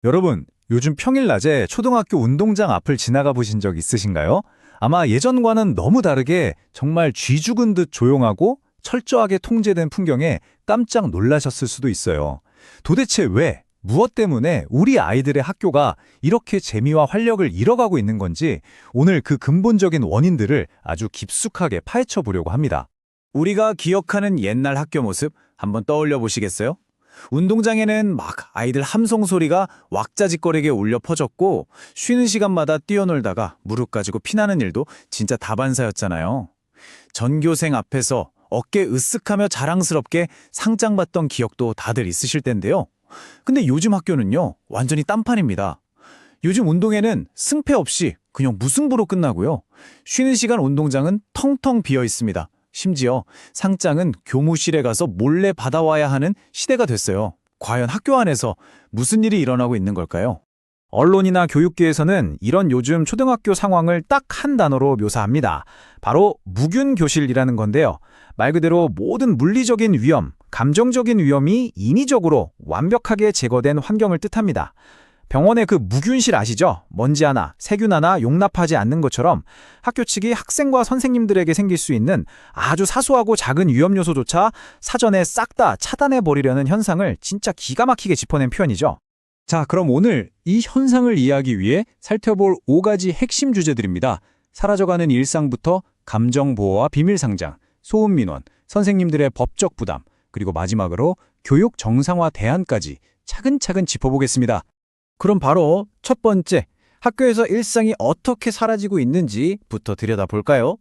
여러분, 요즘 평일 낮에 초등학교 운동장 앞을 지나가 보신 적 있으신가요? 아마 예전과는 너무 다르게 정말 쥐 죽은 듯 조용하고 철저하게 통제된 풍경에 깜짝 놀라셨을 수도 있어요. 도대체 왜, 무엇 때문에 우리 아이들의 학교가 이렇게 재미와 활력을 잃어가고 있는 건지 오늘 그 근본적인 원인들을 아주 깊숙하게 파헤쳐 보려고 합니다. 우리가 기억하는 옛날 학교 모습 한번 떠올려 보시겠어요? 운동장에는 막 아이들 함성 소리가 왁자지껄하게 울려 퍼졌고 쉬는 시간마다 뛰어놀다가 무릎 가지고 피나는 일도 진짜 다반사였잖아요. 전교생 앞에서 어깨 으쓱하며 자랑스럽게 상장 받던 기억도 다들 있으실 텐데요. 근데 요즘 학교는요, 완전히 딴판입니다. 요즘 운동회는 승패 없이 그냥 무승부로 끝나고요. 쉬는 시간 운동장은 텅텅 비어 있습니다. 심지어 상장은 교무실에 가서 몰래 받아와야 하는 시대가 됐어요. 과연 학교 안에서 무슨 일이 일어나고 있는 걸까요? 언론이나 교육계에서는 이런 요즘 초등학교 상황을 딱 한 단어로 묘사합니다. 바로 무균교실이라는 건데요. 말 그대로 모든 물리적인 위험, 감정적인 위험이 인위적으로 완벽하게 제거된 환경을 뜻합니다. 병원의 그 무균실 아시죠? 먼지 하나, 세균 하나 용납하지 않는 것처럼 학교 측이 학생과 선생님들에게 생길 수 있는 아주 사소하고 작은 위험 요소조차 사전에 싹 다 차단해버리려는 현상을 진짜 기가 막히게 짚어낸 표현이죠. 자, 그럼 오늘 이 현상을 이해하기 위해 살펴볼 5가지 핵심 주제들입니다. 사라져가는 일상부터 감정 보호와 비밀 상장, 소음 민원, 선생님들의 법적 부담, 그리고 마지막으로 교육 정상화 대안까지 차근차근 짚어보겠습니다. 그럼 바로 첫 번째, 학교에서 일상이 어떻게 사라지고 있는지부터 들여다볼까요?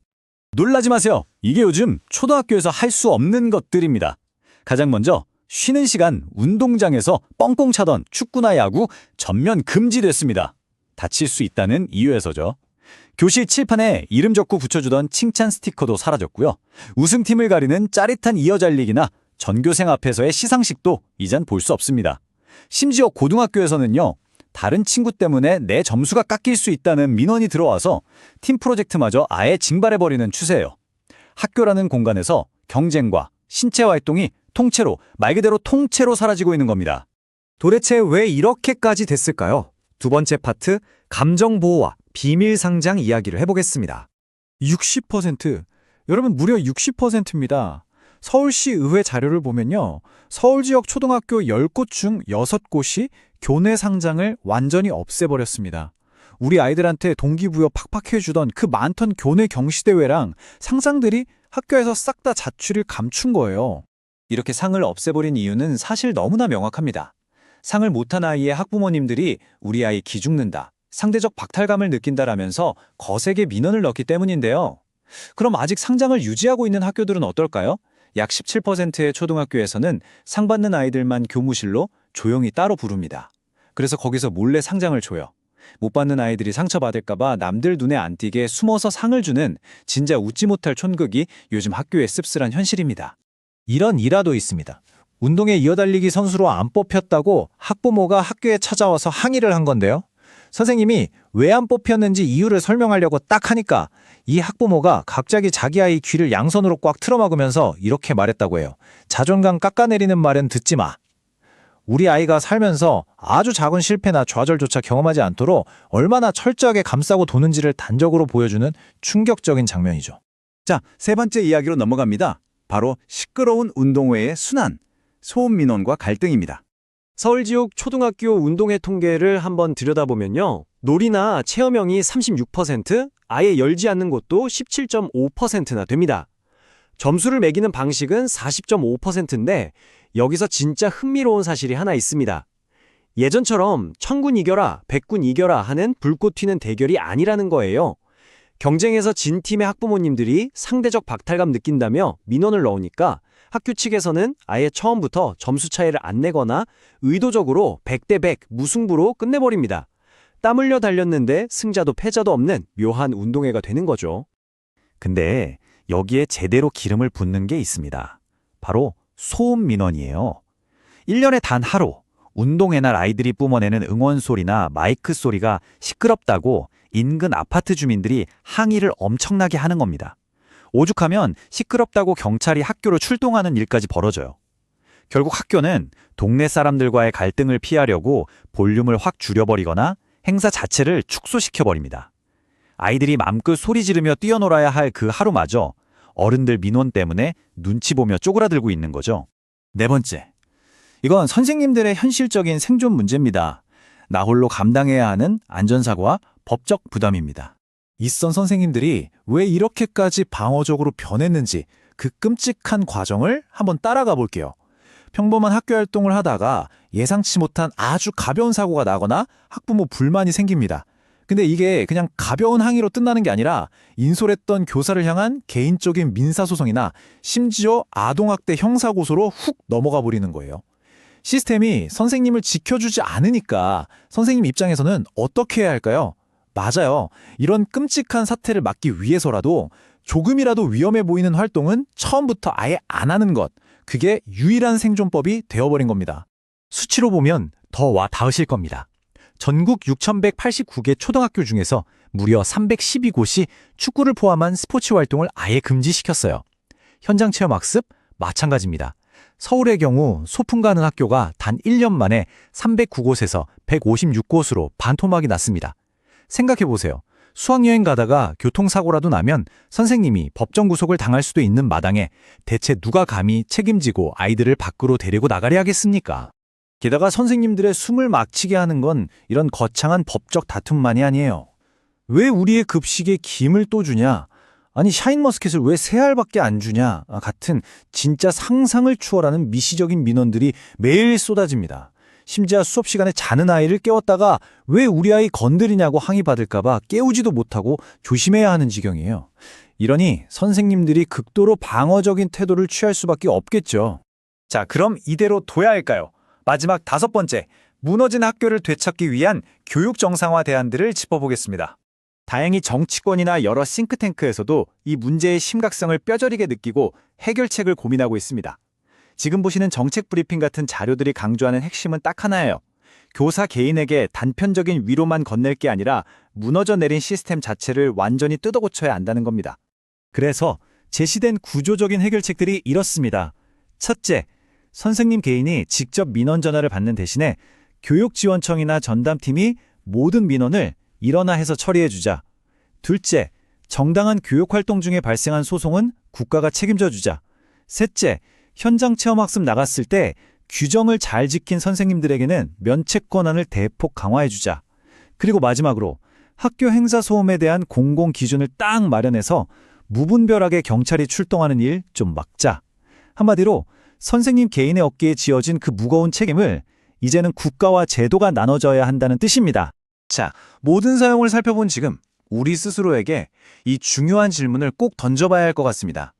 놀라지 마세요. 이게 요즘 초등학교에서 할 수 없는 것들입니다. 가장 먼저 쉬는 시간 운동장에서 뻥뻥 차던 축구나 야구 전면 금지됐습니다. 다칠 수 있다는 이유에서죠. 교실 칠판에 이름 적고 붙여주던 칭찬 스티커도 사라졌고요. 우승팀을 가리는 짜릿한 이어잘리기나 전교생 앞에서의 시상식도 이젠 볼 수 없습니다. 심지어 고등학교에서는요, 다른 친구 때문에 내 점수가 깎일 수 있다는 민원이 들어와서 팀 프로젝트마저 아예 징발해버리는 추세예요. 학교라는 공간에서 경쟁과 신체 활동이 통째로, 말 그대로 통째로 사라지고 있는 겁니다. 도대체 왜 이렇게까지 됐을까요? 두 번째 파트, 감정 보호와 비밀 상장 이야기를 해보겠습니다. 60%, 여러분 무려 60%입니다. 서울시 의회 자료를 보면요, 서울 지역 초등학교 10곳 중 6곳이 교내 상장을 완전히 없애버렸습니다. 우리 아이들한테 동기부여 팍팍 해주던 그 많던 교내 경시대회랑 상장들이 학교에서 싹 다 자취를 감춘 거예요. 이렇게 상을 없애버린 이유는 사실 너무나 명확합니다. 상을 못한 아이의 학부모님들이 우리 아이 기죽는다, 상대적 박탈감을 느낀다라면서 거세게 민원을 넣기 때문인데요. 그럼 아직 상장을 유지하고 있는 학교들은 어떨까요? 약 17%의 초등학교에서는 상 받는 아이들만 교무실로 조용히 따로 부릅니다. 그래서 거기서 몰래 상장을 줘요. 못 받는 아이들이 상처받을까봐 남들 눈에 안 띄게 숨어서 상을 주는 진짜 웃지 못할 촌극이 요즘 학교의 씁쓸한 현실입니다. 이런 일화도 있습니다. 운동회 이어달리기 선수로 안 뽑혔다고 학부모가 학교에 찾아와서 항의를 한 건데요. 선생님이 왜 안 뽑혔는지 이유를 설명하려고 딱 하니까 이 학부모가 갑자기 자기 아이 귀를 양손으로 꽉 틀어막으면서 이렇게 말했다고 해요. 자존감 깎아내리는 말은 듣지 마. 우리 아이가 살면서 아주 작은 실패나 좌절조차 경험하지 않도록 얼마나 철저하게 감싸고 도는지를 단적으로 보여주는 충격적인 장면이죠. 자, 세 번째 이야기로 넘어갑니다. 바로 시끄러운 운동회의 순환, 소음 민원과 갈등입니다. 서울 지역 초등학교 운동회 통계를 한번 들여다보면요. 놀이나 체험형이 36%, 아예 열지 않는 곳도 17.5%나 됩니다. 점수를 매기는 방식은 40.5%인데 여기서 진짜 흥미로운 사실이 하나 있습니다. 예전처럼 천군 이겨라, 백군 이겨라 하는 불꽃 튀는 대결이 아니라는 거예요. 경쟁에서 진 팀의 학부모님들이 상대적 박탈감 느낀다며 민원을 넣으니까 학교 측에서는 아예 처음부터 점수 차이를 안 내거나 의도적으로 100대 100 무승부로 끝내버립니다. 땀 흘려 달렸는데 승자도 패자도 없는 묘한 운동회가 되는 거죠. 근데 여기에 제대로 기름을 붓는 게 있습니다. 바로 소음 민원이에요. 1년에 단 하루, 운동회 날 아이들이 뿜어내는 응원 소리나 마이크 소리가 시끄럽다고 인근 아파트 주민들이 항의를 엄청나게 하는 겁니다. 오죽하면 시끄럽다고 경찰이 학교로 출동하는 일까지 벌어져요. 결국 학교는 동네 사람들과의 갈등을 피하려고 볼륨을 확 줄여버리거나 행사 자체를 축소시켜버립니다. 아이들이 맘껏 소리 지르며 뛰어놀아야 할 그 하루마저 어른들 민원 때문에 눈치 보며 쪼그라들고 있는 거죠. 네 번째, 이건 선생님들의 현실적인 생존 문제입니다. 나 홀로 감당해야 하는 안전사고와 법적 부담입니다. 이선 선생님들이 왜 이렇게까지 방어적으로 변했는지 그 끔찍한 과정을 한번 따라가 볼게요. 평범한 학교 활동을 하다가 예상치 못한 아주 가벼운 사고가 나거나 학부모 불만이 생깁니다. 근데 이게 그냥 가벼운 항의로 끝나는 게 아니라 인솔했던 교사를 향한 개인적인 민사소송이나 심지어 아동학대 형사고소로 훅 넘어가 버리는 거예요. 시스템이 선생님을 지켜주지 않으니까 선생님 입장에서는 어떻게 해야 할까요? 맞아요. 이런 끔찍한 사태를 막기 위해서라도 조금이라도 위험해 보이는 활동은 처음부터 아예 안 하는 것. 그게 유일한 생존법이 되어버린 겁니다. 수치로 보면 더 와 닿으실 겁니다. 전국 6,189개 초등학교 중에서 무려 312곳이 축구를 포함한 스포츠 활동을 아예 금지시켰어요. 현장 체험 학습? 마찬가지입니다. 서울의 경우 소풍 가는 학교가 단 1년 만에 309곳에서 156곳으로 반토막이 났습니다. 생각해보세요. 수학여행 가다가 교통사고라도 나면 선생님이 법정 구속을 당할 수도 있는 마당에 대체 누가 감히 책임지고 아이들을 밖으로 데리고 나가려 하겠습니까? 게다가 선생님들의 숨을 막히게 하는 건 이런 거창한 법적 다툼만이 아니에요. 왜 우리의 급식에 김을 또 주냐? 아니 샤인머스켓을 왜 3알밖에 안 주냐? 같은 진짜 상상을 초월하는 미시적인 민원들이 매일 쏟아집니다. 심지어 수업 시간에 자는 아이를 깨웠다가 왜 우리 아이 건드리냐고 항의받을까 봐 깨우지도 못하고 조심해야 하는 지경이에요. 이러니 선생님들이 극도로 방어적인 태도를 취할 수밖에 없겠죠. 자, 그럼 이대로 둬야 할까요? 마지막 5번째, 무너진 학교를 되찾기 위한 교육 정상화 대안들을 짚어보겠습니다. 다행히 정치권이나 여러 싱크탱크에서도 이 문제의 심각성을 뼈저리게 느끼고 해결책을 고민하고 있습니다. 지금 보시는 정책 브리핑 같은 자료들이 강조하는 핵심은 딱 하나예요. 교사 개인에게 단편적인 위로만 건넬 게 아니라 무너져 내린 시스템 자체를 완전히 뜯어고쳐야 한다는 겁니다. 그래서 제시된 구조적인 해결책들이 이렇습니다. 첫째, 선생님 개인이 직접 민원 전화를 받는 대신에 교육지원청이나 전담팀이 모든 민원을 일어나 해서 처리해주자. 둘째, 정당한 교육활동 중에 발생한 소송은 국가가 책임져주자. 셋째, 현장 체험학습 나갔을 때 규정을 잘 지킨 선생님들에게는 면책 권한을 대폭 강화해주자. 그리고 마지막으로 학교 행사 소음에 대한 공공 기준을 딱 마련해서 무분별하게 경찰이 출동하는 일 좀 막자. 한마디로 선생님 개인의 어깨에 지어진 그 무거운 책임을 이제는 국가와 제도가 나눠져야 한다는 뜻입니다. 자, 모든 사용을 살펴본 지금 우리 스스로에게 이 중요한 질문을 꼭 던져봐야 할 것 같습니다.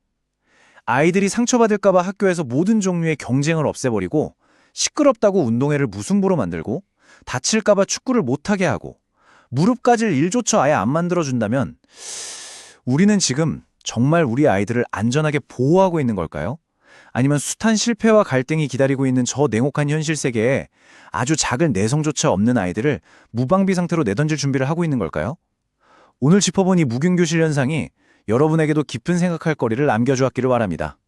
아이들이 상처받을까 봐 학교에서 모든 종류의 경쟁을 없애버리고 시끄럽다고 운동회를 무승부로 만들고 다칠까 봐 축구를 못하게 하고 무릎 까질 일조차 아예 안 만들어준다면 우리는 지금 정말 우리 아이들을 안전하게 보호하고 있는 걸까요? 아니면 숱한 실패와 갈등이 기다리고 있는 저 냉혹한 현실 세계에 아주 작은 내성조차 없는 아이들을 무방비 상태로 내던질 준비를 하고 있는 걸까요? 오늘 짚어본 이 무균교실 현상이 여러분에게도 깊은 생각할 거리를 남겨주었기를 바랍니다.